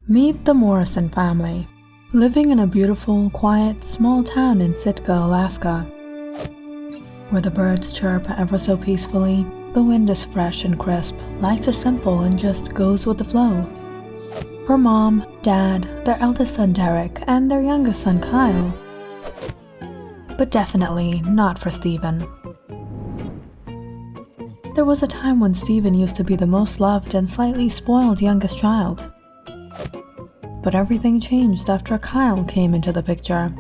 Meet the Morrison family, living in a beautiful, quiet, small town in Sitka, Alaska, where the birds chirp ever so peacefully, the wind is fresh and crisp, life is simple and just goes with the flow. For Mom, Dad, their eldest son Derek, and their youngest son Kyle. But definitely not for Stephen. There was a time when Stephen used to be the most loved and slightly spoiled youngest child. But everything changed after Kyle came into the picture,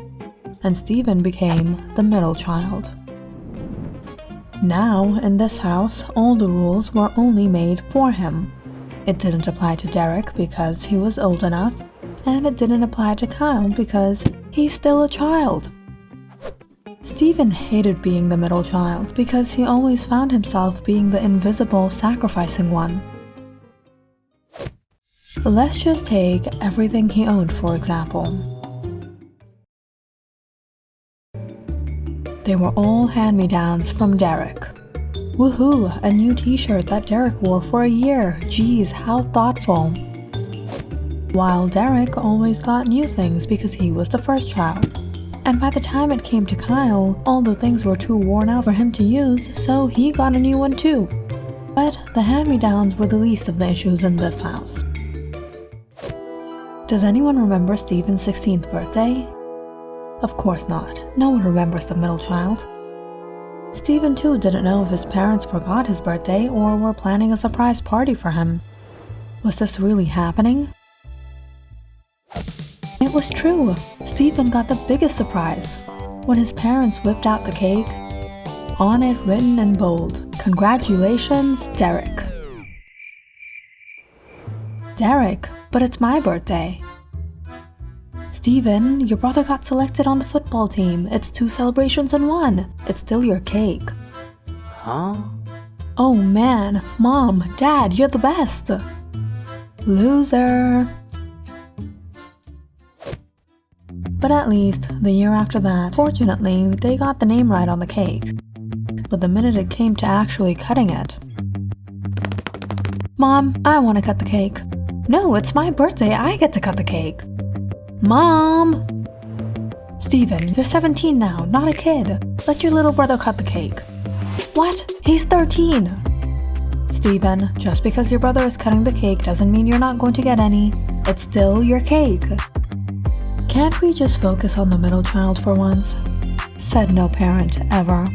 and Stephen became the middle child. Now, in this house, all the rules were only made for him. It didn't apply to Derek because he was old enough, and it didn't apply to Kyle because he's still a child. Stephen hated being the middle child because he always found himself being the invisible, sacrificing one. Let's just take everything he owned, for example. They were all hand-me-downs from Derek. Woohoo, a new t-shirt that Derek wore for a year. Geez, how thoughtful. While Derek always got new things because he was the first child. And by the time it came to Kyle, all the things were too worn out for him to use, so he got a new one too. But the hand-me-downs were the least of the issues in this house. Does anyone remember Stephen's 16th birthday? Of course not. No one remembers the middle child. Stephen too didn't know if his parents forgot his birthday or were planning a surprise party for him. Was this really happening? It was true. Stephen got the biggest surprise when his parents whipped out the cake. On it written in bold, "Congratulations, Derek." Derek, but it's my birthday. Stephen, your brother got selected on the football team. It's 2 celebrations in 1. It's still your cake. Huh? Oh man, Mom, Dad, you're the best. Loser. But at least, the year after that, fortunately, they got the name right on the cake. But the minute it came to actually cutting it, Mom, I want to cut the cake. No, it's my birthday, I get to cut the cake. Mom! Stephen, you're 17 now, not a kid. Let your little brother cut the cake. What? He's 13! Stephen, just because your brother is cutting the cake doesn't mean you're not going to get any. It's still your cake. Can't we just focus on the middle child for once? Said no parent ever.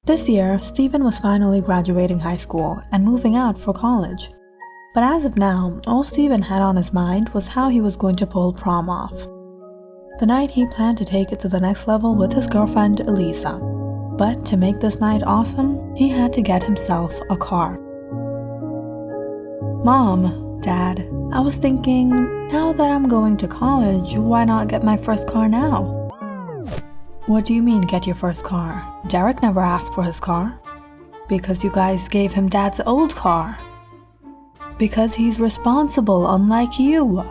This year, Stephen was finally graduating high school and moving out for college. But as of now, all Stephen had on his mind was how he was going to pull prom off. The night he planned to take it to the next level with his girlfriend, Elisa. But to make this night awesome, he had to get himself a car. Mom, Dad, I was thinking, now that I'm going to college, why not get my first car now? What do you mean, get your first car? Derek never asked for his car. Because you guys gave him Dad's old car. Because he's responsible, unlike you.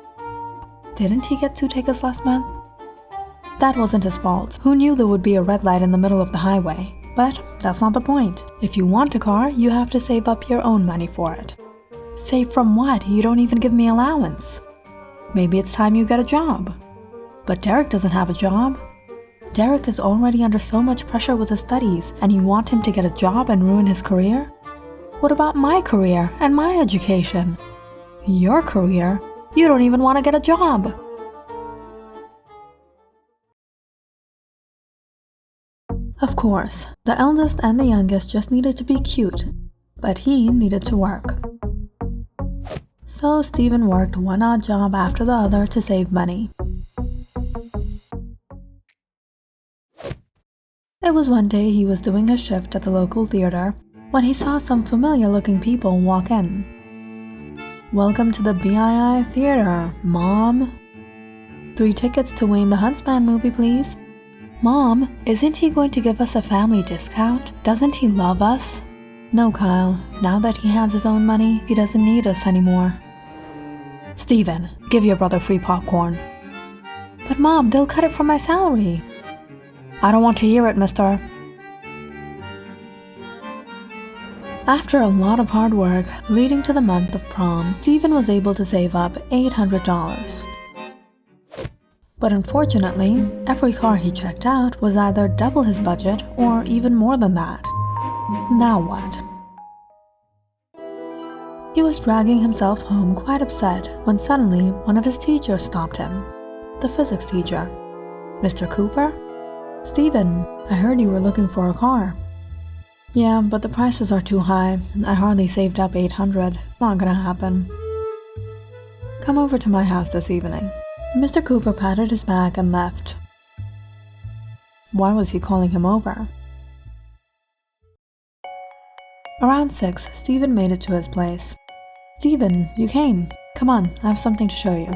Didn't he get 2 tickets last month? That wasn't his fault. Who knew there would be a red light in the middle of the highway? But that's not the point. If you want a car, you have to save up your own money for it. Save from what? You don't even give me allowance. Maybe it's time you get a job. But Derek doesn't have a job. Derek is already under so much pressure with his studies, and you want him to get a job and ruin his career? What about my career and my education? Your career? You don't even want to get a job. Of course, the eldest and the youngest just needed to be cute, but he needed to work. So Stephen worked one odd job after the other to save money. It was one day he was doing his shift at the local theater when he saw some familiar-looking people walk in. Welcome to the BII Theater, Mom. 3 tickets to Wayne the Huntsman movie, please. Mom, isn't he going to give us a family discount? Doesn't he love us? No, Kyle. Now that he has his own money, he doesn't need us anymore. Stephen, give your brother free popcorn. But Mom, they'll cut it from my salary. I don't want to hear it, mister. After a lot of hard work leading to the month of prom, Stephen was able to save up $800. But unfortunately, every car he checked out was either double his budget or even more than that. Now what? He was dragging himself home quite upset when suddenly one of his teachers stopped him. The physics teacher. "Mr. Cooper? Stephen, I heard you were looking for a car." "Yeah, but the prices are too high. I hardly saved up $800. Not gonna happen." "Come over to my house this evening." Mr. Cooper patted his back and left. Why was he calling him over? Around 6, Stephen made it to his place. "Stephen, you came. Come on, I have something to show you."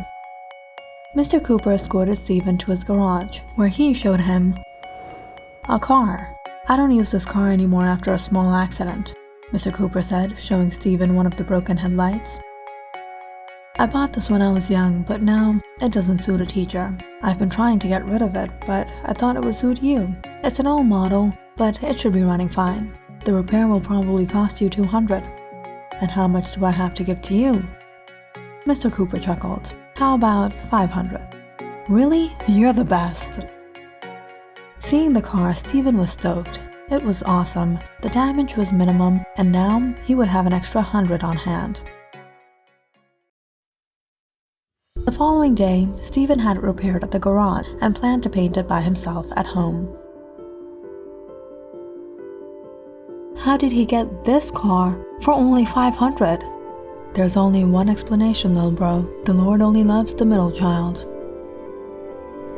Mr. Cooper escorted Stephen to his garage, where he showed him a car. "I don't use this car anymore after a small accident," Mr. Cooper said, showing Stephen one of the broken headlights. "I bought this when I was young, but now it doesn't suit a teacher. I've been trying to get rid of it, but I thought it would suit you. It's an old model, but it should be running fine. The repair will probably cost you $200. And how much do I have to give to you?" Mr. Cooper chuckled. "How about $500? "Really? You're the best." Seeing the car, Stephen was stoked. It was awesome. The damage was minimum, and now he would have an extra $100 on hand. The following day, Stephen had it repaired at the garage and planned to paint it by himself at home. How did he get this car for only $500? There's only one explanation, little bro. The Lord only loves the middle child.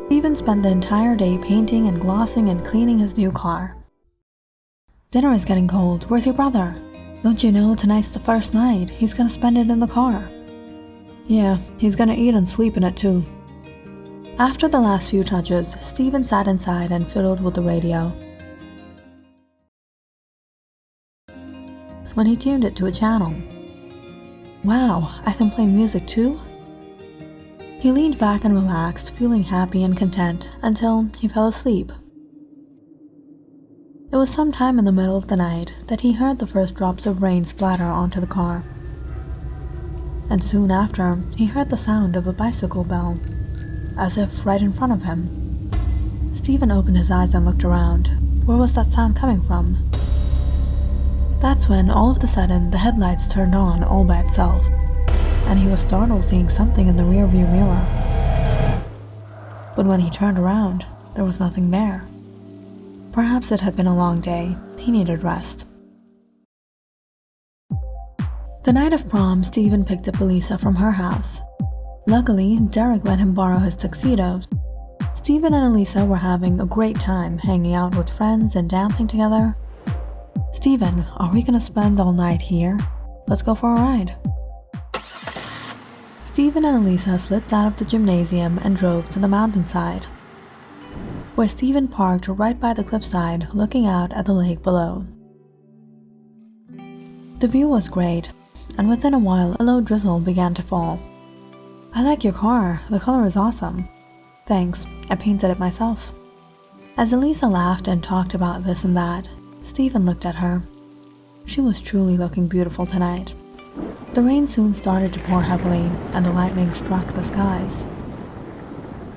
Stephen spent the entire day painting and glossing and cleaning his new car. "Dinner is getting cold. Where's your brother?" "Don't you know tonight's the first night? He's gonna spend it in the car." "Yeah, he's gonna eat and sleep in it too." After the last few touches, Stephen sat inside and fiddled with the radio. When he tuned it to a channel. "Wow, I can play music too?" He leaned back and relaxed, feeling happy and content until he fell asleep. It was sometime in the middle of the night that he heard the first drops of rain splatter onto the car. And soon after, he heard the sound of a bicycle bell, as if right in front of him. Stephen opened his eyes and looked around. Where was that sound coming from? That's when, all of a sudden, the headlights turned on all by itself, and he was startled seeing something in the rearview mirror. But when he turned around, there was nothing there. Perhaps it had been a long day. He needed rest. The night of prom, Stephen picked up Elisa from her house. Luckily, Derek let him borrow his tuxedo. Stephen and Elisa were having a great time hanging out with friends and dancing together. "Stephen, are we gonna spend all night here? Let's go for a ride." Stephen and Elisa slipped out of the gymnasium and drove to the mountainside, where Stephen parked right by the cliffside, looking out at the lake below. The view was great, and within a while a low drizzle began to fall. "I like your car. The color is awesome." "Thanks. I painted it myself." As Elisa laughed and talked about this and that, Stephen looked at her. She was truly looking beautiful tonight. The rain soon started to pour heavily, and the lightning struck the skies.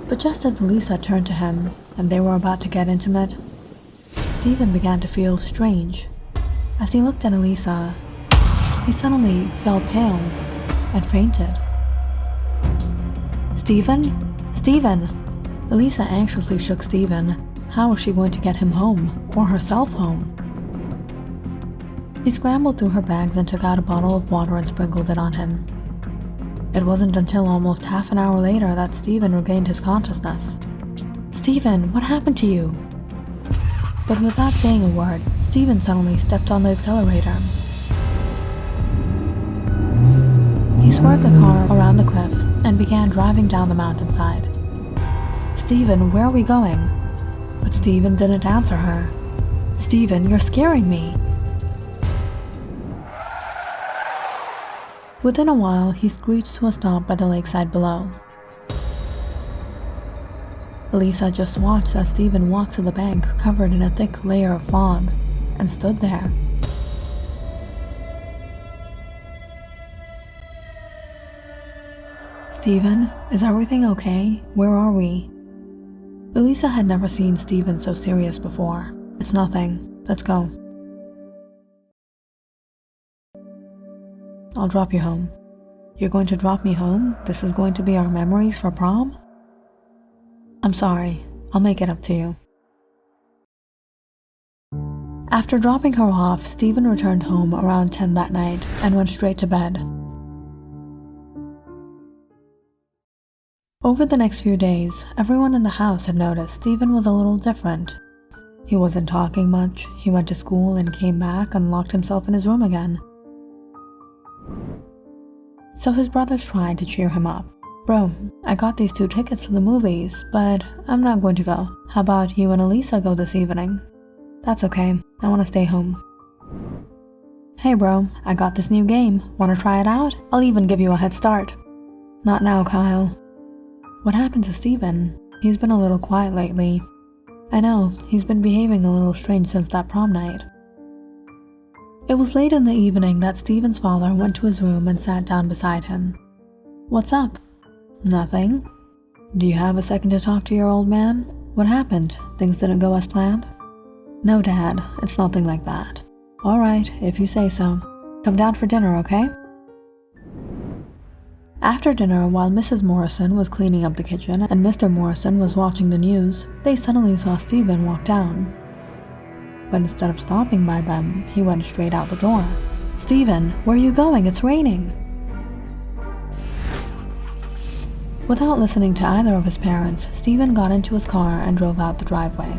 But just as Elisa turned to him, and they were about to get intimate, Stephen began to feel strange. As he looked at Elisa, he suddenly fell pale and fainted. "Stephen? Stephen!" Elisa anxiously shook Stephen. How was she going to get him home, or herself home? He scrambled through her bags and took out a bottle of water and sprinkled it on him. It wasn't until almost half an hour later that Stephen regained his consciousness. "Stephen, what happened to you?" But without saying a word, Stephen suddenly stepped on the accelerator. He swerved the car around the cliff and began driving down the mountainside. "Stephen, where are we going?" But Stephen didn't answer her. "Stephen, you're scaring me." Within a while, he screeched to a stop by the lakeside below. Elisa just watched as Stephen walked to the bank covered in a thick layer of fog and stood there. Steven, is everything okay? Where are we? Elisa had never seen Steven so serious before. It's nothing. Let's go. I'll drop you home. You're going to drop me home? This is going to be our memories for prom? I'm sorry. I'll make it up to you. After dropping her off, Steven returned home around 10 that night and went straight to bed. Over the next few days, everyone in the house had noticed Steven was a little different. He wasn't talking much, he went to school and came back and locked himself in his room again. So his brothers tried to cheer him up. Bro, I got these 2 tickets to the movies, but I'm not going to go. How about you and Elisa go this evening? That's okay, I want to stay home. Hey bro, I got this new game. Want to try it out? I'll even give you a head start. Not now, Kyle. What happened to Steven? He's been a little quiet lately. I know, he's been behaving a little strange since that prom night. It was late in the evening that Steven's father went to his room and sat down beside him. What's up? Nothing. Do you have a second to talk to your old man? What happened? Things didn't go as planned? No, Dad, it's nothing like that. Alright, if you say so. Come down for dinner, okay? After dinner, while Mrs. Morrison was cleaning up the kitchen and Mr. Morrison was watching the news, they suddenly saw Steven walk down. But instead of stopping by them, he went straight out the door. Steven, where are you going? It's raining. Without listening to either of his parents, Steven got into his car and drove out the driveway.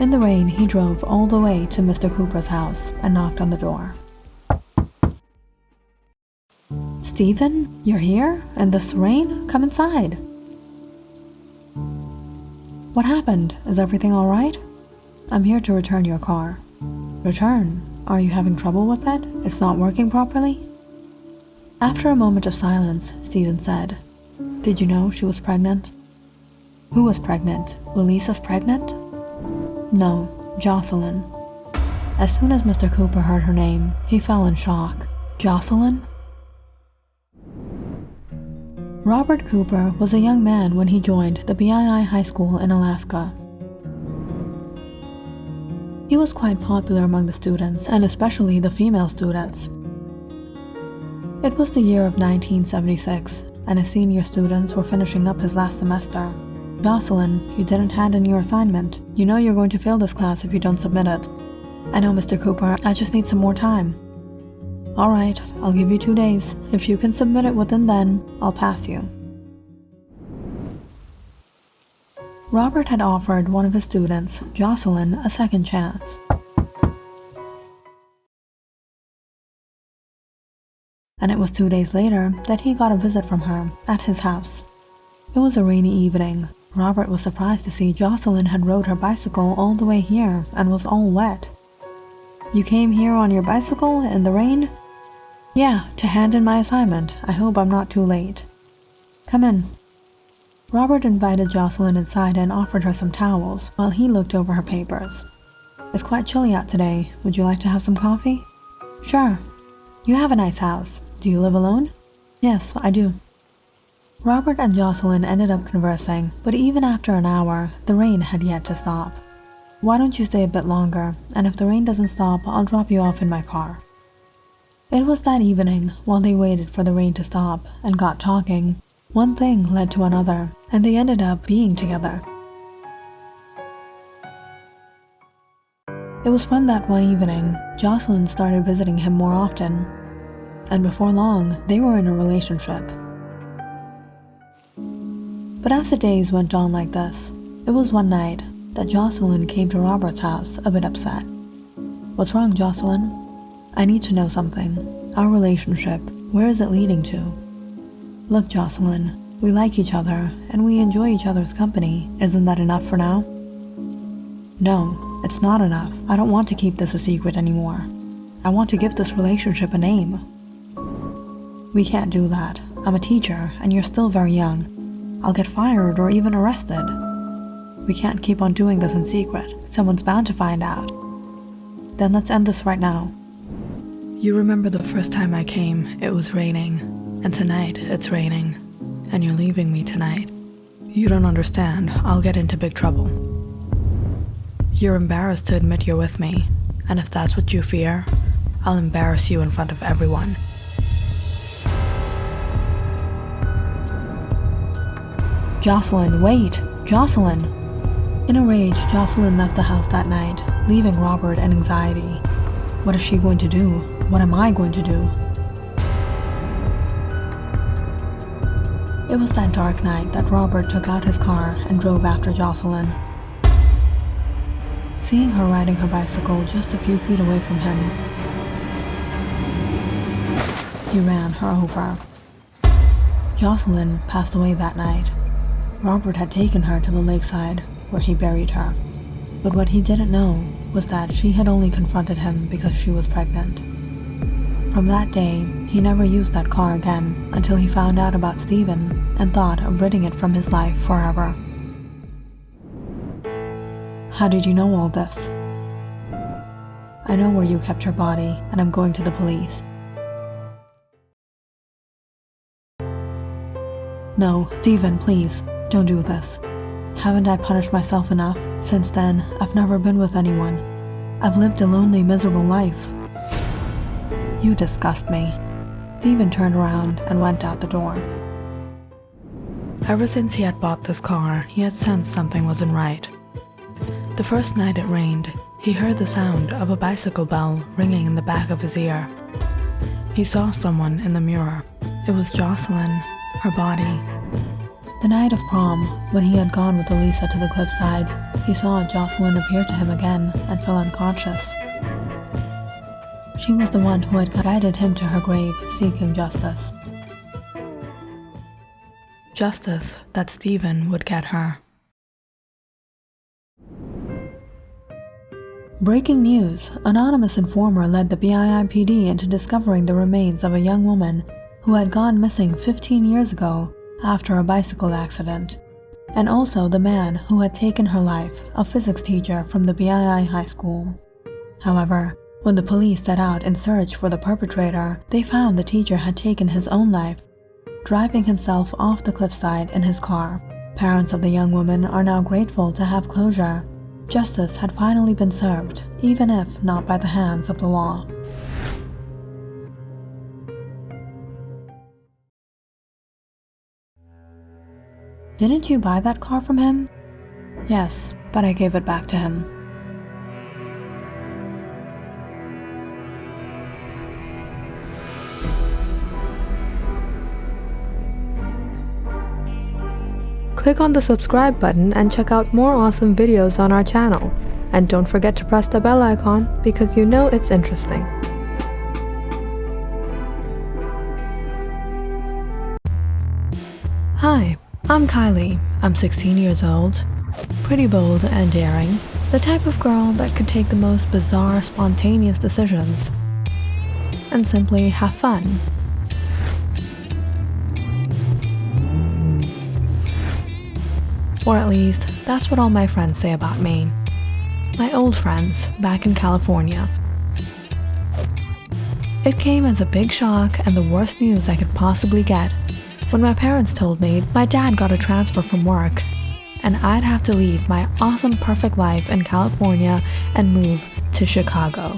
In the rain, he drove all the way to Mr. Cooper's house and knocked on the door. Steven, you're here? In this rain? Come inside. What happened? Is everything all right? I'm here to return your car. Return? Are you having trouble with it? It's not working properly? After a moment of silence, Steven said, Did you know she was pregnant? Who was pregnant? Elisa's pregnant? No, Jocelyn. As soon as Mr. Cooper heard her name, he fell in shock. Jocelyn? Robert Cooper was a young man when he joined the BII High School in Alaska. He was quite popular among the students, and especially the female students. It was the year of 1976, and his senior students were finishing up his last semester. Jocelyn, you didn't hand in your assignment. You know you're going to fail this class if you don't submit it. I know, Mr. Cooper, I just need some more time. Alright, I'll give you 2 days. If you can submit it within then, I'll pass you. Robert had offered one of his students, Jocelyn, a second chance. And it was 2 days later that he got a visit from her at his house. It was a rainy evening. Robert was surprised to see Jocelyn had rode her bicycle all the way here and was all wet. You came here on your bicycle in the rain? Yeah, to hand in my assignment. I hope I'm not too late. Come in. Robert invited Jocelyn inside and offered her some towels while he looked over her papers. It's quite chilly out today. Would you like to have some coffee? Sure. You have a nice house. Do you live alone? Yes, I do. Robert and Jocelyn ended up conversing, but even after an hour, the rain had yet to stop. Why don't you stay a bit longer, and if the rain doesn't stop, I'll drop you off in my car. It was that evening, while they waited for the rain to stop and got talking, one thing led to another, and they ended up being together. It was from that one evening, Jocelyn started visiting him more often, and before long, they were in a relationship. But as the days went on like this, it was one night that Jocelyn came to Robert's house a bit upset. What's wrong, Jocelyn? I need to know something. Our relationship, where is it leading to? Look, Jocelyn, we like each other and we enjoy each other's company. Isn't that enough for now? No, it's not enough. I don't want to keep this a secret anymore. I want to give this relationship a name. We can't do that. I'm a teacher and you're still very young. I'll get fired or even arrested. We can't keep on doing this in secret. Someone's bound to find out. Then let's end this right now. You remember the first time I came, it was raining, and tonight it's raining, and you're leaving me tonight. You don't understand, I'll get into big trouble. You're embarrassed to admit you're with me, and if that's what you fear, I'll embarrass you in front of everyone. Jocelyn, wait! Jocelyn! In a rage, Jocelyn left the house that night, leaving Robert in anxiety. What is she going to do? What am I going to do? It was that dark night that Robert took out his car and drove after Jocelyn. Seeing her riding her bicycle just a few feet away from him, he ran her over. Jocelyn passed away that night. Robert had taken her to the lakeside, where he buried her. But what he didn't know was that she had only confronted him because she was pregnant. From that day, he never used that car again until he found out about Stephen and thought of ridding it from his life forever. How did you know all this? I know where you kept her body, and I'm going to the police. No, Stephen, please, don't do this. Haven't I punished myself enough? Since then, I've never been with anyone. I've lived a lonely, miserable life. You disgust me. Stephen turned around and went out the door. Ever since he had bought this car, he had sensed something wasn't right. The first night it rained, he heard the sound of a bicycle bell ringing in the back of his ear. He saw someone in the mirror. It was Jocelyn, her body. The night of prom, when he had gone with Elisa to the cliffside, he saw Jocelyn appear to him again and fell unconscious. She was the one who had guided him to her grave, seeking justice. Justice that Stephen would get her. Breaking news! Anonymous informer led the BIIPD into discovering the remains of a young woman who had gone missing 15 years ago after a bicycle accident, and also the man who had taken her life, a physics teacher from the BII high school. However, when the police set out in search for the perpetrator, they found the teacher had taken his own life, driving himself off the cliffside in his car. Parents of the young woman are now grateful to have closure. Justice had finally been served, even if not by the hands of the law. Didn't you buy that car from him? Yes, but I gave it back to him. Click on the subscribe button and check out more awesome videos on our channel. And don't forget to press the bell icon because you know it's interesting. Hi, I'm Kylie. I'm 16 years old, pretty bold and daring, the type of girl that could take the most bizarre, spontaneous decisions and simply have fun. Or at least, that's what all my friends say about me. My old friends, back in California. It came as a big shock and the worst news I could possibly get when my parents told me my dad got a transfer from work and I'd have to leave my awesome perfect life in California and move to Chicago.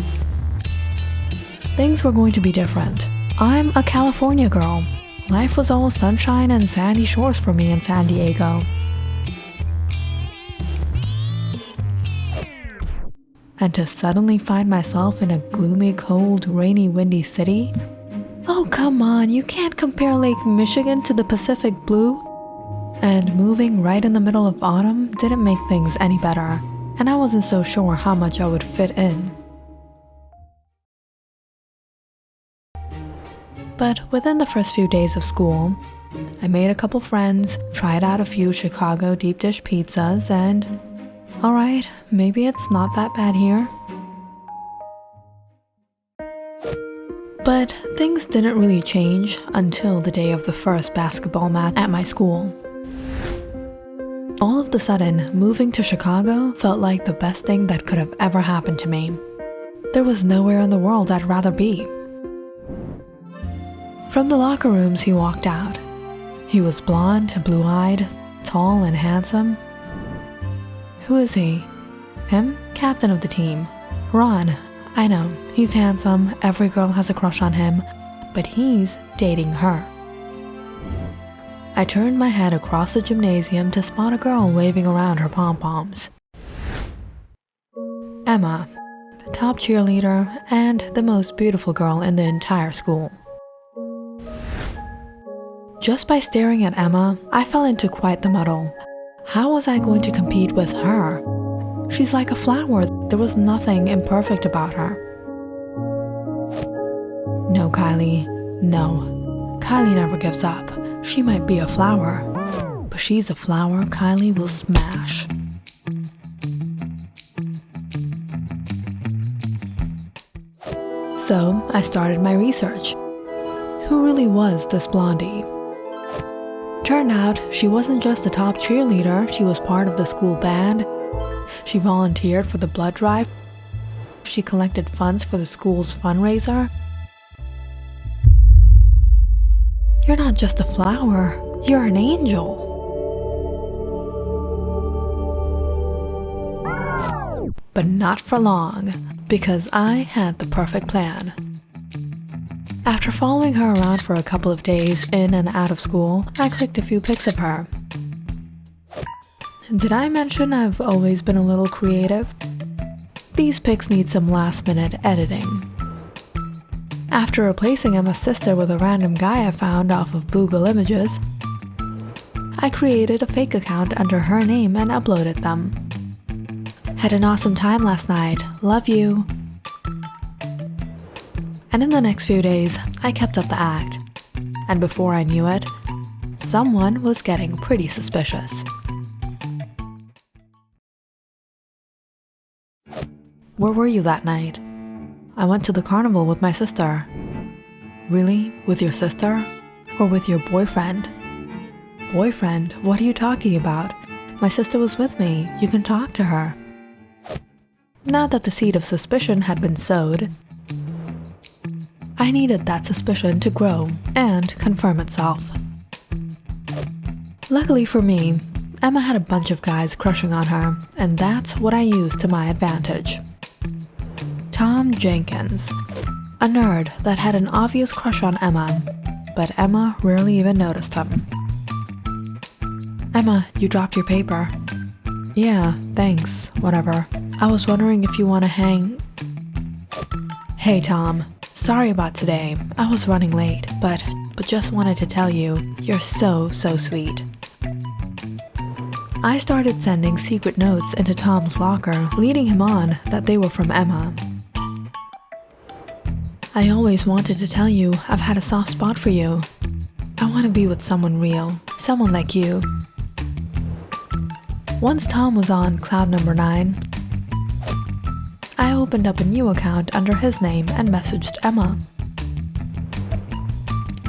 Things were going to be different. I'm a California girl. Life was all sunshine and sandy shores for me in San Diego. And to suddenly find myself in a gloomy, cold, rainy, windy city? Oh, come on, you can't compare Lake Michigan to the Pacific Blue. And moving right in the middle of autumn didn't make things any better, and I wasn't so sure how much I would fit in. But within the first few days of school, I made a couple friends, tried out a few Chicago deep dish pizzas, and alright, maybe it's not that bad here. But things didn't really change until the day of the first basketball match at my school. All of a sudden, moving to Chicago felt like the best thing that could have ever happened to me. There was nowhere in the world I'd rather be. From the locker rooms, he walked out. He was blonde, blue-eyed, tall and handsome. Who is he? Him? Captain of the team. Ron. I know, he's handsome, every girl has a crush on him, but he's dating her. I turned my head across the gymnasium to spot a girl waving around her pom-poms. Emma, top cheerleader and the most beautiful girl in the entire school. Just by staring at Emma, I fell into quite the muddle. How was I going to compete with her? She's like a flower. There was nothing imperfect about her. No, Kylie. No. Kylie never gives up. She might be a flower, but she's a flower Kylie will smash. So I started my research. Who really was this blondie? Turned out she wasn't just a top cheerleader, she was part of the school band. She volunteered for the blood drive. She collected funds for the school's fundraiser. You're not just a flower, you're an angel. But not for long, because I had the perfect plan. After following her around for a couple of days in and out of school, I clicked a few pics of her. Did I mention I've always been a little creative? These pics need some last-minute editing. After replacing Emma's sister with a random guy I found off of Google Images, I created a fake account under her name and uploaded them. Had an awesome time last night. Love you. And in the next few days, I kept up the act. And before I knew it, someone was getting pretty suspicious. Where were you that night? I went to the carnival with my sister. Really? With your sister? Or with your boyfriend? Boyfriend? What are you talking about? My sister was with me. You can talk to her. Now that the seed of suspicion had been sowed, I needed that suspicion to grow and confirm itself. Luckily for me, Emma had a bunch of guys crushing on her, and that's what I used to my advantage. Tom Jenkins, a nerd that had an obvious crush on Emma, but Emma rarely even noticed him. Emma, you dropped your paper. Yeah, thanks, whatever. I was wondering if you want to hang... Hey Tom, sorry about today. I was running late, but just wanted to tell you, you're so sweet. I started sending secret notes into Tom's locker, leading him on that they were from Emma. I always wanted to tell you I've had a soft spot for you. I want to be with someone real, someone like you. Once Tom was on cloud number 9, I opened up a new account under his name and messaged Emma.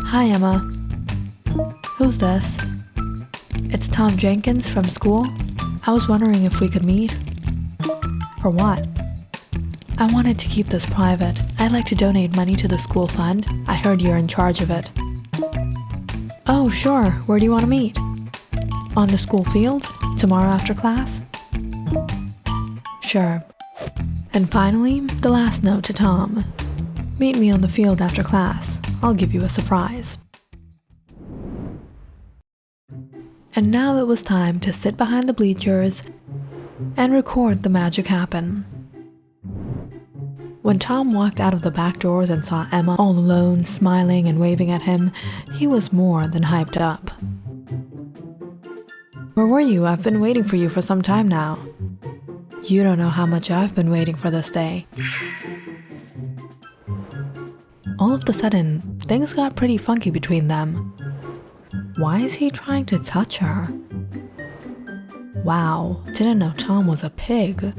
Hi Emma. Who's this? It's Tom Jenkins from school. I was wondering if we could meet. For what? I wanted to keep this private. I'd like to donate money to the school fund. I heard you're in charge of it. Oh, sure. Where do you want to meet? On the school field? Tomorrow after class? Sure. And finally, the last note to Tom. Meet me on the field after class. I'll give you a surprise. And now it was time to sit behind the bleachers and record the magic happen. When Tom walked out of the back doors and saw Emma all alone, smiling and waving at him, he was more than hyped up. Where were you? I've been waiting for you for some time now. You don't know how much I've been waiting for this day. All of a sudden, things got pretty funky between them. Why is he trying to touch her? Wow, didn't know Tom was a pig.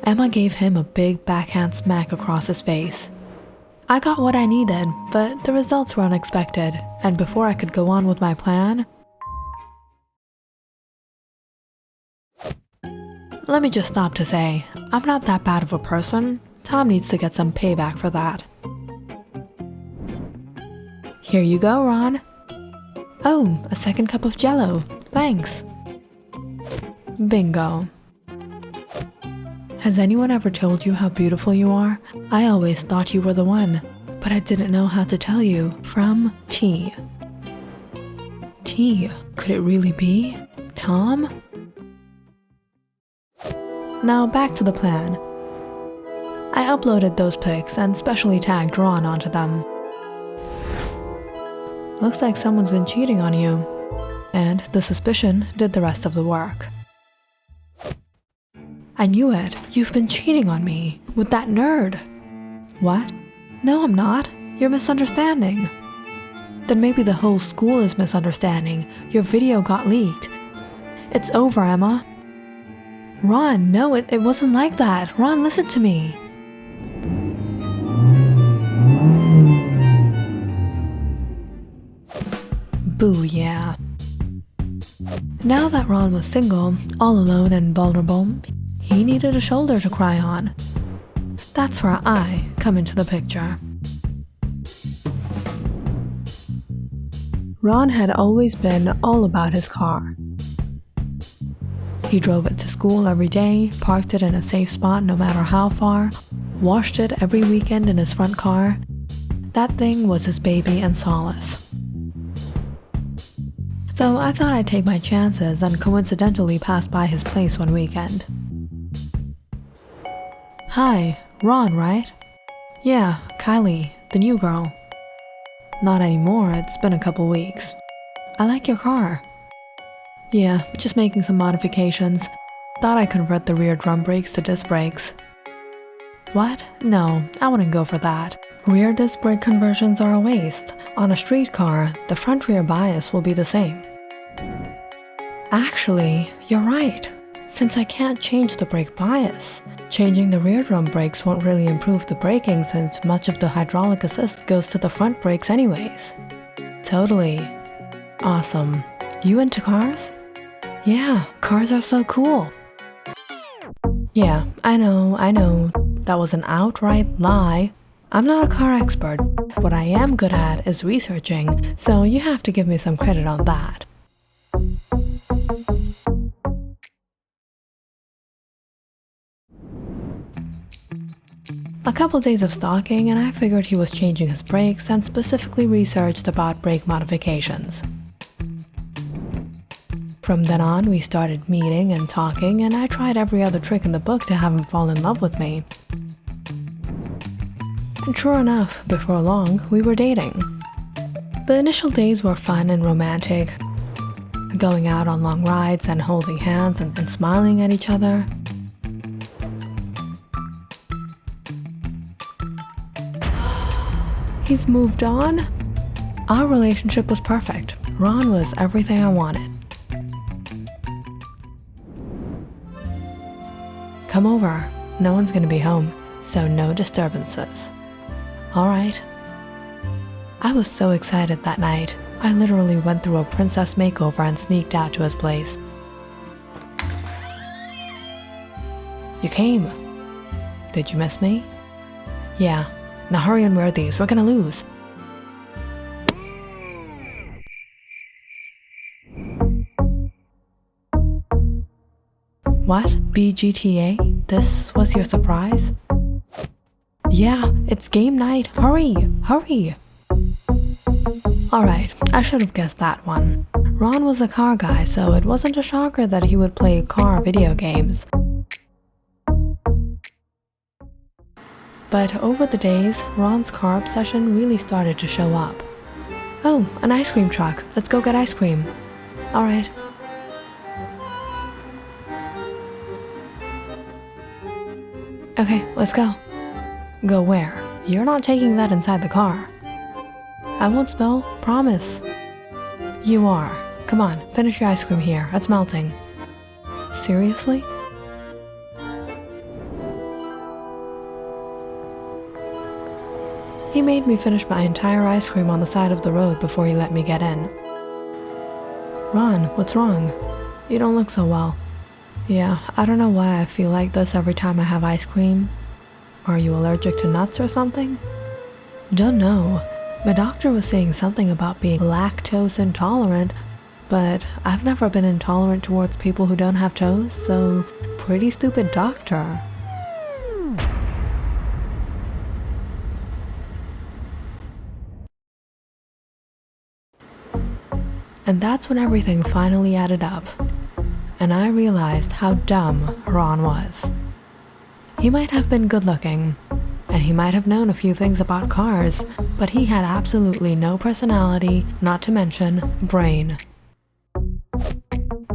Emma gave him a big backhand smack across his face. I got what I needed, but the results were unexpected, and before I could go on with my plan, let me just stop to say, I'm not that bad of a person. Tom needs to get some payback for that. Here you go, Ron. Oh, a second cup of Jell-O. Thanks. Bingo. Has anyone ever told you how beautiful you are? I always thought you were the one, but I didn't know how to tell you. From T. T. Could it really be Tom? Now back to the plan. I uploaded those pics and specially tagged Ron onto them. Looks like someone's been cheating on you. And the suspicion did the rest of the work. I knew it. You've been cheating on me with that nerd. What? No, I'm not. You're misunderstanding. Then maybe the whole school is misunderstanding. Your video got leaked. It's over, Emma. Ron, no, it wasn't like that. Ron, listen to me. Boo, yeah. Now that Ron was single, all alone and vulnerable, he needed a shoulder to cry on. That's where I come into the picture. Ron had always been all about his car. He drove it to school every day, parked it in a safe spot no matter how far, washed it every weekend in his front car. That thing was his baby and solace. So I thought I'd take my chances and coincidentally pass by his place one weekend. Hi, Ron, right? Yeah, Kylie, the new girl. Not anymore, it's been a couple weeks. I like your car. Yeah, just making some modifications. Thought I'd convert the rear drum brakes to disc brakes. What? No, I wouldn't go for that. Rear disc brake conversions are a waste. On a street car, the front-rear bias will be the same. Actually, you're right. Since I can't change the brake bias, changing the rear drum brakes won't really improve the braking since much of the hydraulic assist goes to the front brakes anyways. Totally. Awesome. You into cars? Yeah, cars are so cool. Yeah, I know. That was an outright lie. I'm not a car expert. What I am good at is researching, so you have to give me some credit on that. A couple days of stalking and I figured he was changing his brakes and specifically researched about brake modifications. From then on, we started meeting and talking and I tried every other trick in the book to have him fall in love with me. And sure enough, before long, we were dating. The initial days were fun and romantic, going out on long rides and holding hands and smiling at each other. He's moved on? Our relationship was perfect. Ron was everything I wanted. Come over. No one's gonna be home, so no disturbances. Alright. I was so excited that night. I literally went through a princess makeover and sneaked out to his place. You came. Did you miss me? Yeah. Now hurry and wear these, we're gonna lose. What? BGTA? This was your surprise? Yeah, it's game night. Hurry! Hurry! Alright, I should have guessed that one. Ron was a car guy, so it wasn't a shocker that he would play car video games. But over the days, Ron's car obsession really started to show up. Oh, an ice cream truck. Let's go get ice cream. Alright. Okay, let's go. Go where? You're not taking that inside the car. I won't spill, promise. You are. Come on, finish your ice cream here. It's melting. Seriously? He made me finish my entire ice cream on the side of the road before he let me get in. Ron, what's wrong? You don't look so well. Yeah, I don't know why I feel like this every time I have ice cream. Are you allergic to nuts or something? Don't know. My doctor was saying something about being lactose intolerant, but I've never been intolerant towards people who don't have toes, so pretty stupid doctor. And that's when everything finally added up, and I realized how dumb Ron was. He might have been good looking, and he might have known a few things about cars, but he had absolutely no personality, not to mention brain.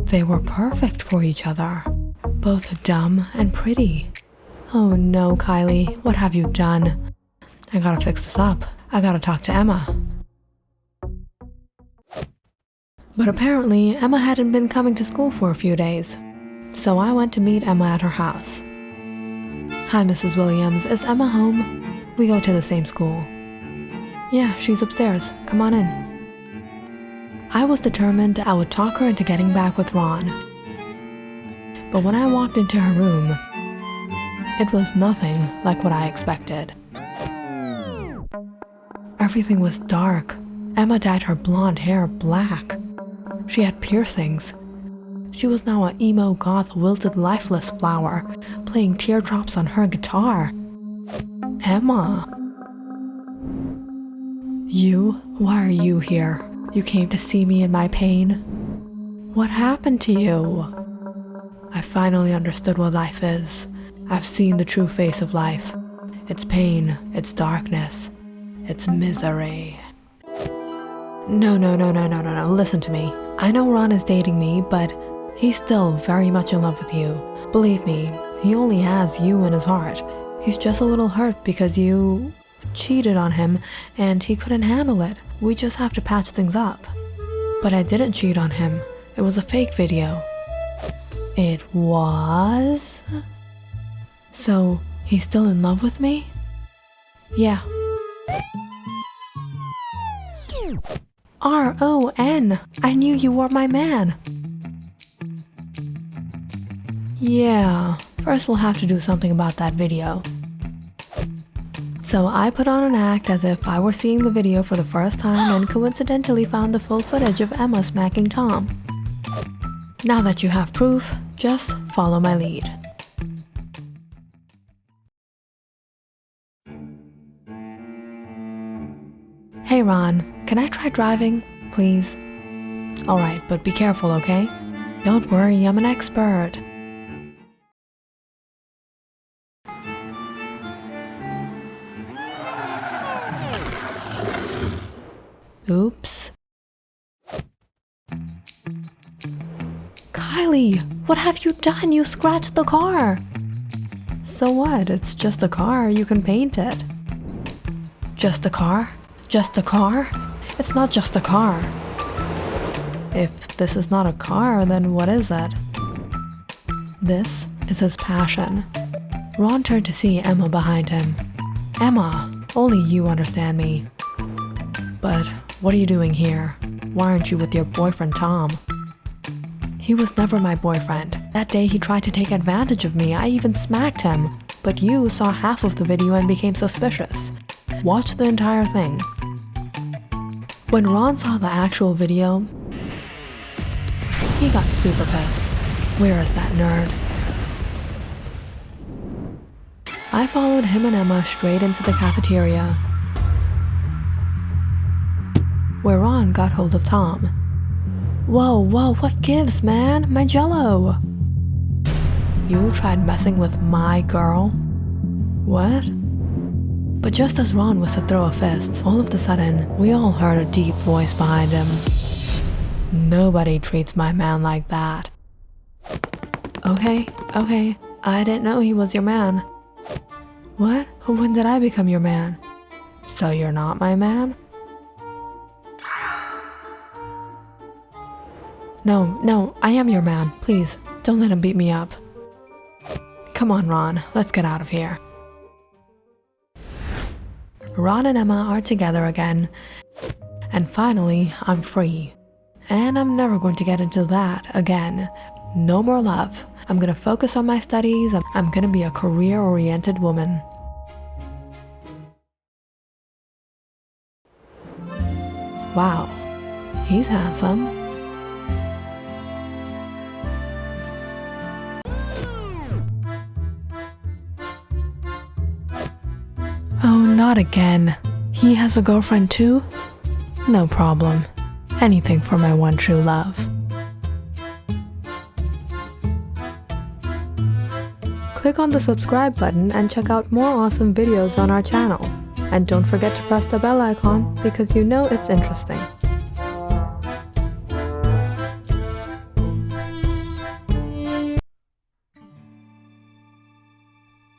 They were perfect for each other, both dumb and pretty. Oh no, Kylie, what have you done? I gotta fix this up. I gotta talk to Emma. But apparently, Emma hadn't been coming to school for a few days, so I went to meet Emma at her house. Hi, Mrs. Williams, is Emma home? We go to the same school. Yeah, she's upstairs. Come on in. I was determined I would talk her into getting back with Ron. But when I walked into her room, it was nothing like what I expected. Everything was dark. Emma dyed her blonde hair black. She had piercings. She was now an emo goth wilted lifeless flower, playing teardrops on her guitar. Emma. You? Why are you here? You came to see me in my pain? What happened to you? I finally understood what life is. I've seen the true face of life. It's pain, it's darkness, it's misery. No, listen to me. I know Ron is dating me, but he's still very much in love with you. Believe me, he only has you in his heart. He's just a little hurt because you cheated on him and he couldn't handle it. We just have to patch things up. But I didn't cheat on him. It was a fake video. It was? So, he's still in love with me? Yeah. R-O-N! I knew you were my man! Yeah, first we'll have to do something about that video. So I put on an act as if I were seeing the video for the first time and coincidentally found the full footage of Emma smacking Tom. Now that you have proof, just follow my lead. Hey Ron, can I try driving, please? Alright, but be careful, okay? Don't worry, I'm an expert. Oops. Kylie, what have you done? You scratched the car. So what? It's just a car. You can paint it. Just a car? Just a car? It's not just a car. If this is not a car, then what is it? This is his passion. Ron turned to see Emma behind him. Emma, only you understand me. But what are you doing here? Why aren't you with your boyfriend Tom? He was never my boyfriend. That day he tried to take advantage of me. I even smacked him. But you saw half of the video and became suspicious. Watch the entire thing. When Ron saw the actual video, he got super pissed. Where is that nerd? I followed him and Emma straight into the cafeteria, where Ron got hold of Tom. Whoa, what gives, man? My jello! You tried messing with my girl? What? But just as Ron was to throw a fist, all of a sudden, we all heard a deep voice behind him. Nobody treats my man like that. Okay, I didn't know he was your man. What? When did I become your man? So you're not my man? No, I am your man. Please, don't let him beat me up. Come on, Ron, let's get out of here. Ron and Emma are together again, and finally, I'm free. And I'm never going to get into that again. No more love. I'm gonna focus on my studies. I'm gonna be a career-oriented woman. Wow, he's handsome. Oh, not again. He has a girlfriend too? No problem. Anything for my one true love. Click on the subscribe button and check out more awesome videos on our channel. And don't forget to press the bell icon because you know it's interesting.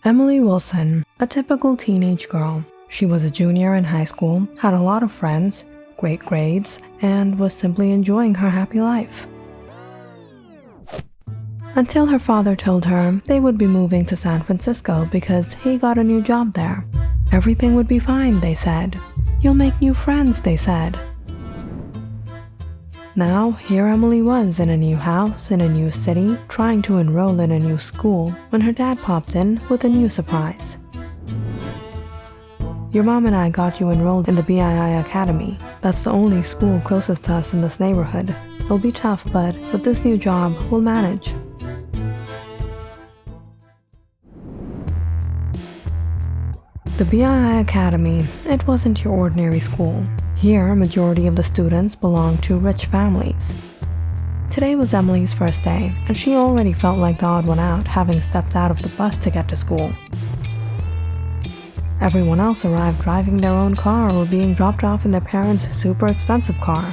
Emily Wilson, a typical teenage girl. She was a junior in high school, had a lot of friends, great grades, and was simply enjoying her happy life. Until her father told her they would be moving to San Francisco because he got a new job there. Everything would be fine, they said. You'll make new friends, they said. Now, here Emily was in a new house, in a new city, trying to enroll in a new school, when her dad popped in with a new surprise. Your mom and I got you enrolled in the BII Academy. That's the only school closest to us in this neighborhood. It'll be tough, but with this new job, we'll manage. The BII Academy, it wasn't your ordinary school. Here, a majority of the students belonged to rich families. Today was Emily's first day, and she already felt like the odd one out, having stepped out of the bus to get to school. Everyone else arrived driving their own car or being dropped off in their parents' super expensive car.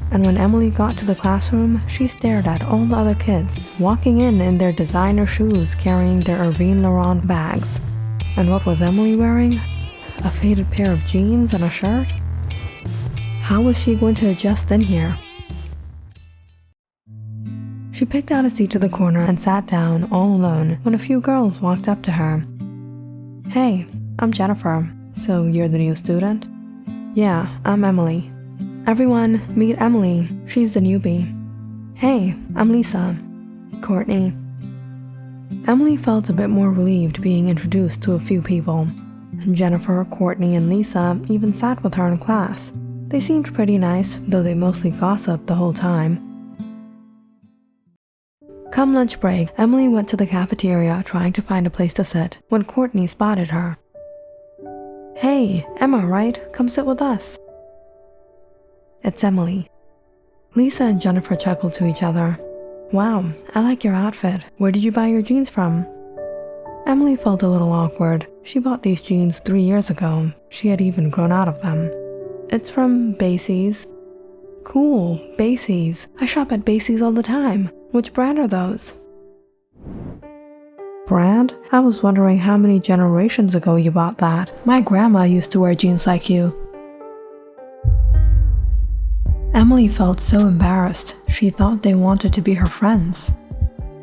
And when Emily got to the classroom, she stared at all the other kids, walking in their designer shoes, carrying their Hervé Laurent bags. And what was Emily wearing? A faded pair of jeans and a shirt? How was she going to adjust in here? She picked out a seat to the corner and sat down all alone when a few girls walked up to her. Hey, I'm Jennifer. So you're the new student? Yeah, I'm Emily. Everyone, meet Emily. She's the newbie. Hey, I'm Lisa. Courtney. Emily felt a bit more relieved being introduced to a few people. Jennifer, Courtney, and Lisa even sat with her in class. They seemed pretty nice, though they mostly gossiped the whole time. Come lunch break, Emily went to the cafeteria trying to find a place to sit when Courtney spotted her. Hey, Emma, right? Come sit with us. It's Emily. Lisa and Jennifer chuckled to each other. Wow, I like your outfit. Where did you buy your jeans from? Emily felt a little awkward. She bought these jeans 3 years ago. She had even grown out of them. It's from Basie's. Cool, Basie's. I shop at Basie's all the time. Which brand are those? Brand? I was wondering how many generations ago you bought that. My grandma used to wear jeans like you. Emily felt so embarrassed. She thought they wanted to be her friends.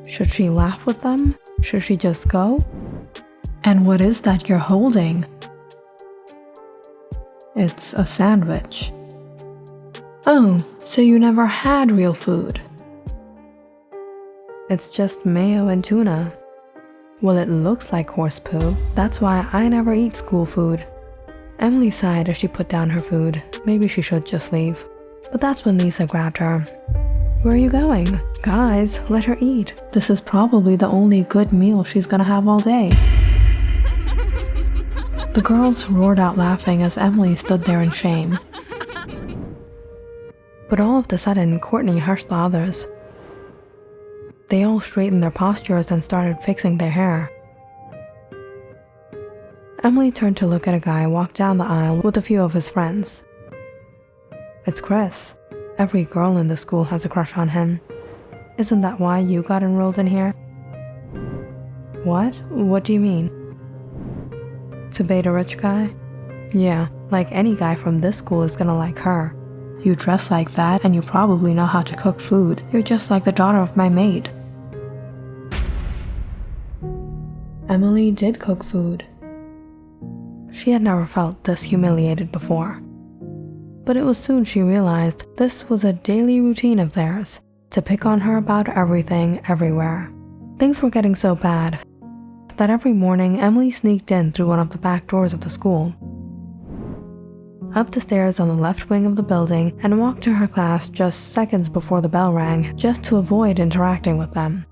Should she laugh with them? Should she just go? And what is that you're holding? It's a sandwich. Oh, so you never had real food? It's just mayo and tuna. Well, it looks like horse poo. That's why I never eat school food. Emily sighed as she put down her food. Maybe she should just leave. But that's when Lisa grabbed her. Where are you going? Guys, let her eat. This is probably the only good meal she's gonna have all day. The girls roared out laughing as Emily stood there in shame. But all of a sudden, Courtney hushed the others. They all straightened their postures and started fixing their hair. Emily turned to look at a guy walk down the aisle with a few of his friends. It's Chris. Every girl in the school has a crush on him. Isn't that why you got enrolled in here? What? What do you mean? To bait a rich guy? Yeah, like any guy from this school is gonna like her. You dress like that and you probably know how to cook food. You're just like the daughter of my maid. Emily did cook food. She had never felt this humiliated before. But it was soon she realized this was a daily routine of theirs, to pick on her about everything, everywhere. Things were getting so bad that every morning Emily sneaked in through one of the back doors of the school. up the stairs on the left wing of the building, and walked to her class just seconds before the bell rang, just to avoid interacting with them.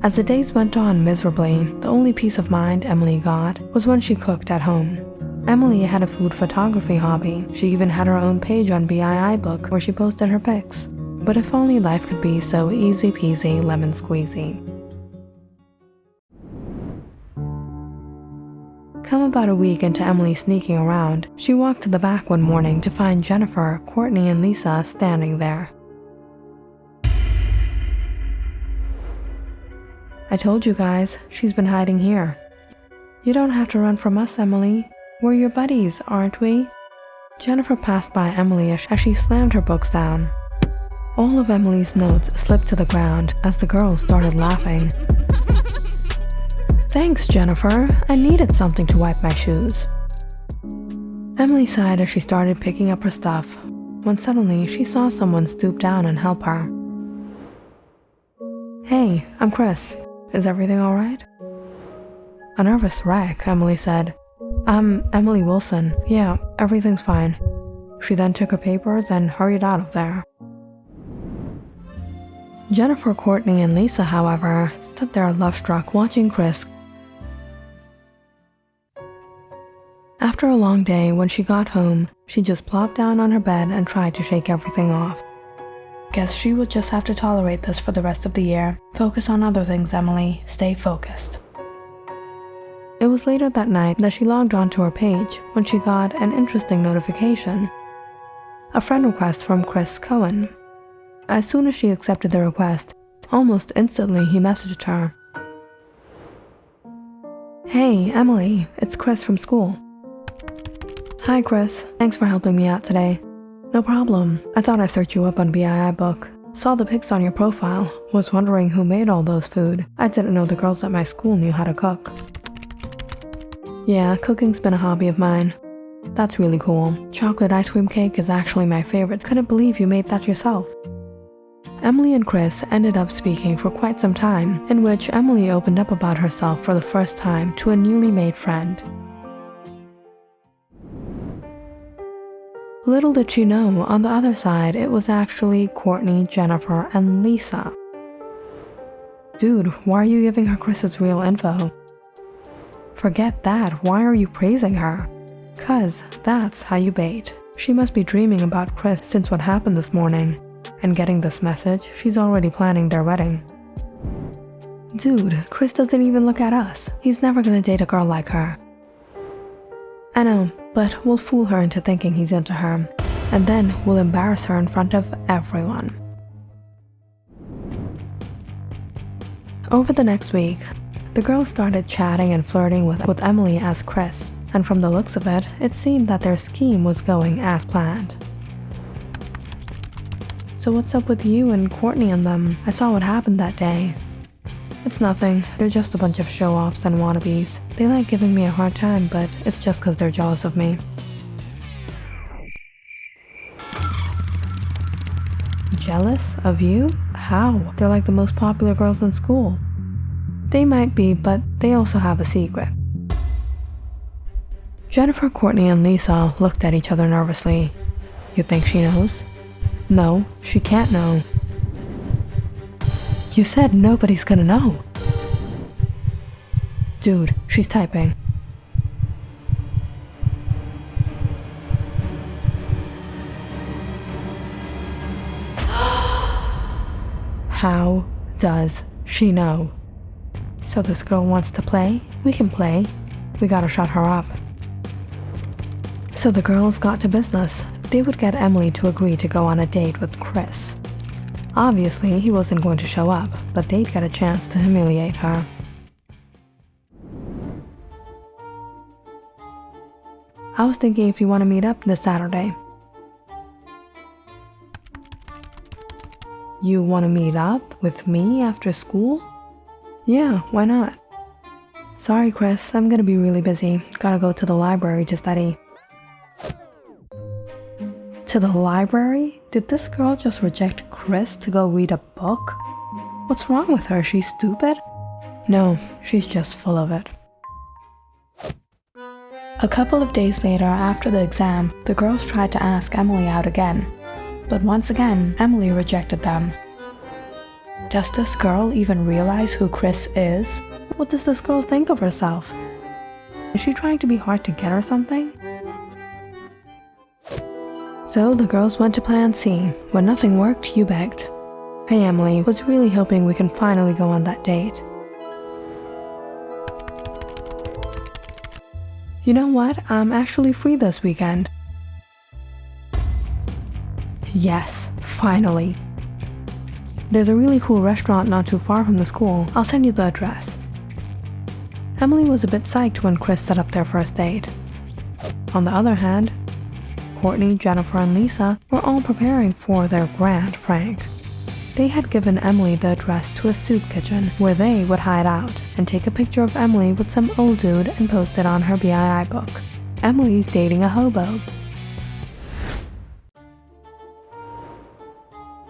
As the days went on miserably, the only peace of mind Emily got was when she cooked at home. Emily had a food photography hobby. She even had her own page on BII where she posted her pics. But if only life could be so easy peasy lemon squeezy. Come about a week into Emily sneaking around, she walked to the back one morning to find Jennifer, Courtney, and Lisa standing there. I told you guys, she's been hiding here. You don't have to run from us, Emily. We're your buddies, aren't we? Jennifer passed by Emily as she slammed her books down. All of Emily's notes slipped to the ground as the girls started laughing. Thanks, Jennifer. I needed something to wipe my shoes. Emily sighed as she started picking up her stuff, when suddenly she saw someone stoop down and help her. Hey, I'm Chris. Is everything all right? A nervous wreck, Emily said. I'm Emily Wilson. Yeah, everything's fine. She then took her papers and hurried out of there. Jennifer, Courtney, and Lisa, however, stood there love-struck watching Chris. After a long day, when she got home, she just plopped down on her bed and tried to shake everything off. Guess she would just have to tolerate this for the rest of the year. Focus on other things, Emily. Stay focused. It was later that night that she logged onto her page when she got an interesting notification. A friend request from Chris Cohen. As soon as she accepted the request, almost instantly he messaged her. Hey, Emily, it's Chris from school. Hi, Chris. Thanks for helping me out today. No problem. I thought I searched you up on BII. Saw the pics on your profile. Was wondering who made all those food. I didn't know the girls at my school knew how to cook. Yeah, cooking's been a hobby of mine. That's really cool. Chocolate ice cream cake is actually my favorite. Couldn't believe you made that yourself. Emily and Chris ended up speaking for quite some time, in which Emily opened up about herself for the first time to a newly made friend. Little did she know, on the other side, it was actually Courtney, Jennifer, and Lisa. Dude, why are you giving her Chris's real info? Forget that, why are you praising her? 'Cause that's how you bait. She must be dreaming about Chris since what happened this morning. And getting this message, she's already planning their wedding. Dude, Chris doesn't even look at us. He's never gonna date a girl like her. I know, but we'll fool her into thinking he's into her, and then we'll embarrass her in front of everyone. Over the next week, the girls started chatting and flirting with Emily as Chris, and from the looks of it, it seemed that their scheme was going as planned. So what's up with you and Courtney and them? I saw what happened that day. It's nothing, they're just a bunch of show-offs and wannabes. They like giving me a hard time, but it's just 'cause they're jealous of me. Jealous of you? How? They're like the most popular girls in school. They might be, but they also have a secret. Jennifer, Courtney, and Lisa looked at each other nervously. You think she knows? No, she can't know. You said nobody's gonna know. Dude, she's typing. How does she know? So this girl wants to play? We can play. We gotta shut her up. So the girls got to business. They would get Emily to agree to go on a date with Chris. Obviously, he wasn't going to show up, but they'd get a chance to humiliate her. I was thinking if you want to meet up this Saturday. You want to meet up with me after school? Yeah, why not? Sorry, Chris, I'm gonna be really busy. Gotta go to the library to study. To the library? Did this girl just reject Chris to go read a book? What's wrong with her? She's stupid? No, she's just full of it. A couple of days later, after the exam, the girls tried to ask Emily out again. But once again, Emily rejected them. Does this girl even realize who Chris is? What does this girl think of herself? Is she trying to be hard to get or something? So the girls went to plan C. When nothing worked, you begged. Hey Emily, was really hoping we can finally go on that date. You know what? I'm actually free this weekend. Yes, finally. There's a really cool restaurant not too far from the school. I'll send you the address. Emily was a bit psyched when Chris set up their first date. On the other hand, Courtney, Jennifer, and Lisa were all preparing for their grand prank. They had given Emily the address to a soup kitchen where they would hide out and take a picture of Emily with some old dude and post it on her BII book. Emily's dating a hobo.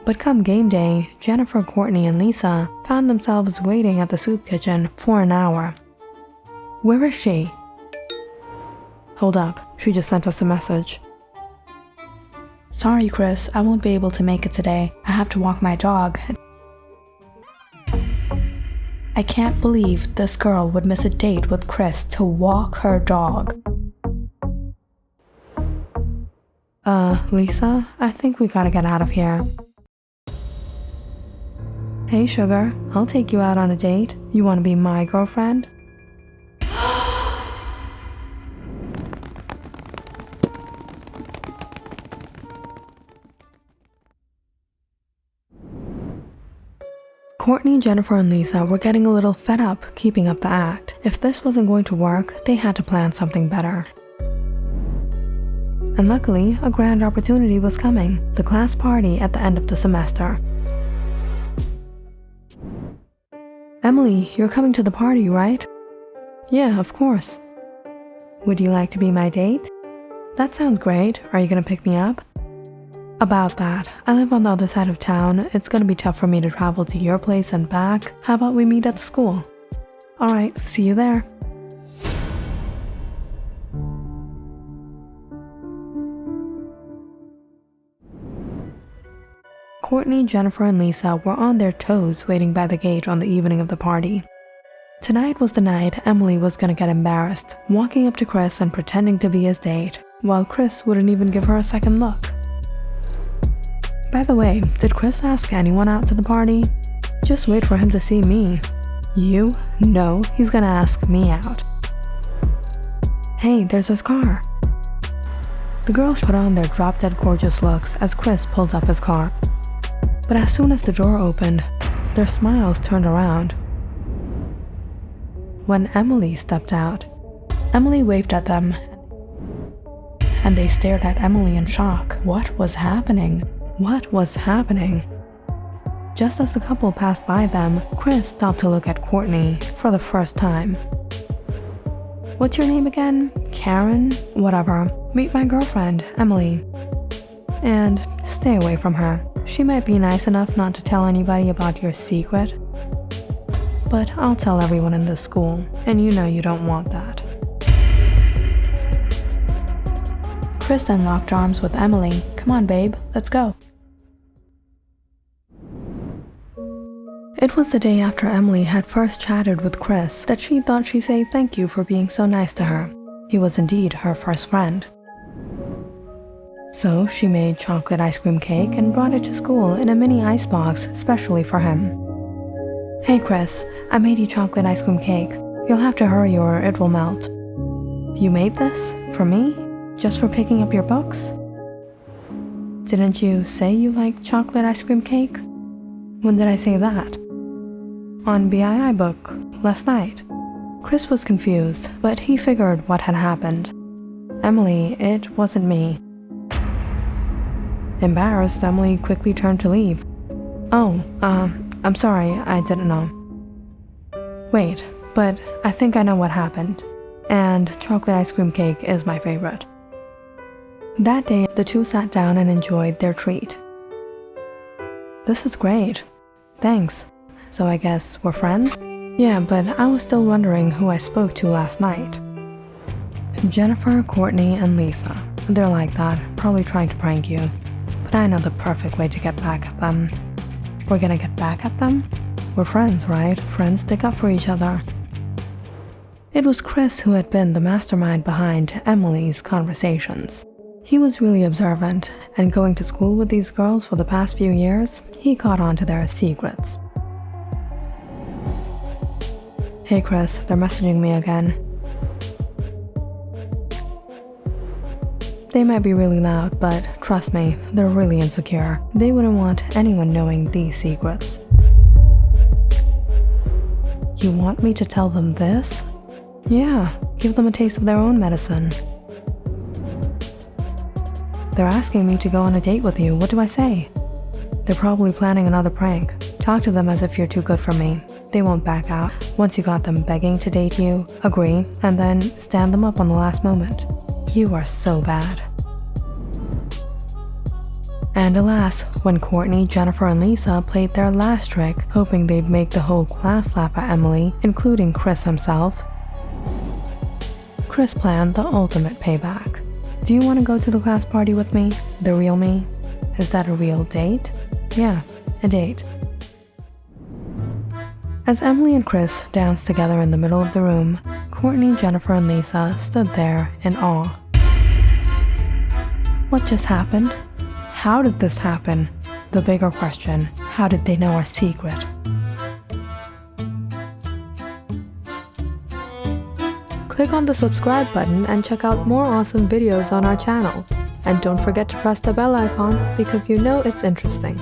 But come game day, Jennifer, Courtney, and Lisa found themselves waiting at the soup kitchen for an hour. Where is she? Hold up, she just sent us a message. Sorry, Chris, I won't be able to make it today. I have to walk my dog. I can't believe this girl would miss a date with Chris to walk her dog. Lisa, I think we gotta get out of here. Hey, sugar, I'll take you out on a date. You wanna be my girlfriend? Courtney, Jennifer, and Lisa were getting a little fed up keeping up the act. If this wasn't going to work, they had to plan something better. And luckily, a grand opportunity was coming, the class party at the end of the semester. Emily, you're coming to the party, right? Yeah, of course. Would you like to be my date? That sounds great. Are you gonna pick me up? About that, I live on the other side of town. It's gonna be tough for me to travel to your place and back. How about we meet at the school? Alright, see you there. Courtney, Jennifer, and Lisa were on their toes waiting by the gate on the evening of the party. Tonight was the night Emily was gonna get embarrassed, walking up to Chris and pretending to be his date, while Chris wouldn't even give her a second look. By the way, did Chris ask anyone out to the party? Just wait for him to see me. You? No, he's gonna ask me out. Hey, there's his car. The girls put on their drop-dead gorgeous looks as Chris pulled up his car. But as soon as the door opened, their smiles turned around. When Emily stepped out, Emily waved at them, and they stared at Emily in shock. What was happening? What was happening? Just as the couple passed by them, Chris stopped to look at Courtney for the first time. What's your name again? Karen? Whatever. Meet my girlfriend, Emily. And stay away from her. She might be nice enough not to tell anybody about your secret. But I'll tell everyone in this school, and you know you don't want that. Chris then locked arms with Emily. Come on, babe, let's go. It was the day after Emily had first chatted with Chris that she thought she'd say thank you for being so nice to her. He was indeed her first friend. So she made chocolate ice cream cake and brought it to school in a mini icebox specially for him. Hey Chris, I made you chocolate ice cream cake. You'll have to hurry or it will melt. You made this? For me? Just for picking up your books? Didn't you say you liked chocolate ice cream cake? When did I say that? On BII book, last night. Chris was confused, but he figured what had happened. Emily, it wasn't me. Embarrassed, Emily quickly turned to leave. Oh, I'm sorry, I didn't know. Wait, but I think I know what happened. And chocolate ice cream cake is my favorite. That day, the two sat down and enjoyed their treat. This is great. Thanks. So I guess we're friends? Yeah, but I was still wondering who I spoke to last night. Jennifer, Courtney, and Lisa. They're like that, probably trying to prank you. But I know the perfect way to get back at them. We're gonna get back at them? We're friends, right? Friends stick up for each other. It was Chris who had been the mastermind behind Emily's conversations. He was really observant, and going to school with these girls for the past few years, he caught on to their secrets. Hey Chris, they're messaging me again. They might be really loud, but trust me, they're really insecure. They wouldn't want anyone knowing these secrets. You want me to tell them this? Yeah, give them a taste of their own medicine. They're asking me to go on a date with you. What do I say? They're probably planning another prank. Talk to them as if you're too good for me. They won't back out. Once you got them begging to date you, agree, and then stand them up on the last moment. You are so bad. And alas, when Courtney, Jennifer, and Lisa played their last trick, hoping they'd make the whole class laugh at Emily, including Chris himself, Chris planned the ultimate payback. Do you want to go to the class party with me? The real me? Is that a real date? Yeah, a date. As Emily and Chris danced together in the middle of the room, Courtney, Jennifer, and Lisa stood there in awe. What just happened? How did this happen? The bigger question, how did they know our secret? Click on the subscribe button and check out more awesome videos on our channel. And don't forget to press the bell icon because you know it's interesting.